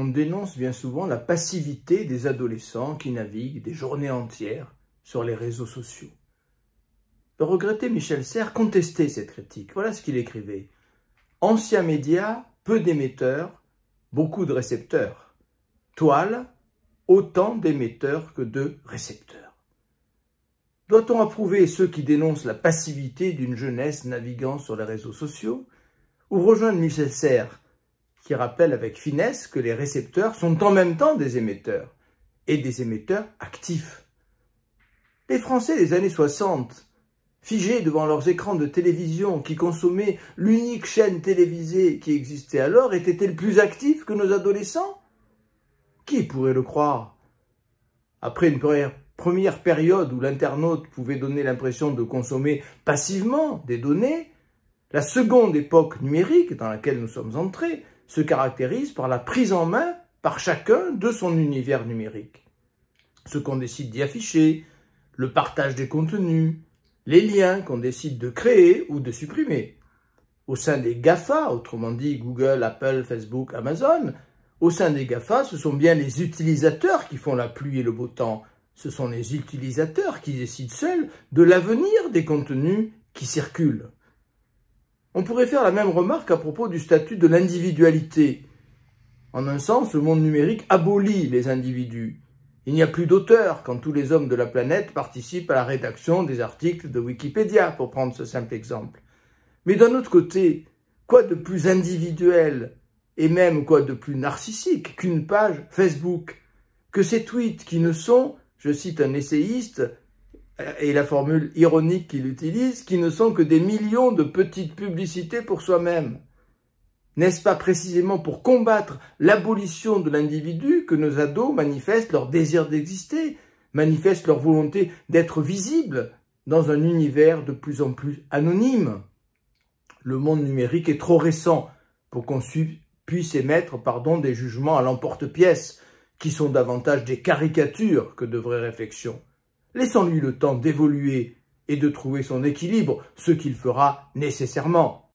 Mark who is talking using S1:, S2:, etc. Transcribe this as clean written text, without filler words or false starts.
S1: on dénonce bien souvent la passivité des adolescents qui naviguent des journées entières sur les réseaux sociaux. Le regretté Michel Serres contestait cette critique. Voilà ce qu'il écrivait. « Anciens médias, peu d'émetteurs, beaucoup de récepteurs. Toile, autant d'émetteurs que de récepteurs. » Doit-on approuver ceux qui dénoncent la passivité d'une jeunesse naviguant sur les réseaux sociaux ou rejoindre Michel Serres qui rappelle avec finesse que les récepteurs sont en même temps des émetteurs et des émetteurs actifs? Les Français des années 60, figés devant leurs écrans de télévision qui consommaient l'unique chaîne télévisée qui existait alors, étaient-ils plus actifs que nos adolescents? Qui pourrait le croire? Après une première période où l'internaute pouvait donner l'impression de consommer passivement des données, la seconde époque numérique dans laquelle nous sommes entrés se caractérise par la prise en main par chacun de son univers numérique. Ce qu'on décide d'y afficher, le partage des contenus, les liens qu'on décide de créer ou de supprimer. Au sein des GAFA, autrement dit Google, Apple, Facebook, Amazon, au sein des GAFA, ce sont bien les utilisateurs qui font la pluie et le beau temps. Ce sont les utilisateurs qui décident seuls de l'avenir des contenus qui circulent. On pourrait faire la même remarque à propos du statut de l'individualité. En un sens, le monde numérique abolit les individus. Il n'y a plus d'auteurs quand tous les hommes de la planète participent à la rédaction des articles de Wikipédia, pour prendre ce simple exemple. Mais d'un autre côté, quoi de plus individuel et même quoi de plus narcissique qu'une page Facebook? Que ces tweets qui ne sont, je cite un essayiste, et la formule ironique qu'il utilise, qui ne sont que des millions de petites publicités pour soi-même. N'est-ce pas précisément pour combattre l'abolition de l'individu que nos ados manifestent leur désir d'exister, manifestent leur volonté d'être visibles dans un univers de plus en plus anonyme? Le monde numérique est trop récent pour qu'on puisse émettre des jugements à l'emporte-pièce, qui sont davantage des caricatures que de vraies réflexions. Laissons-lui le temps d'évoluer et de trouver son équilibre, ce qu'il fera nécessairement.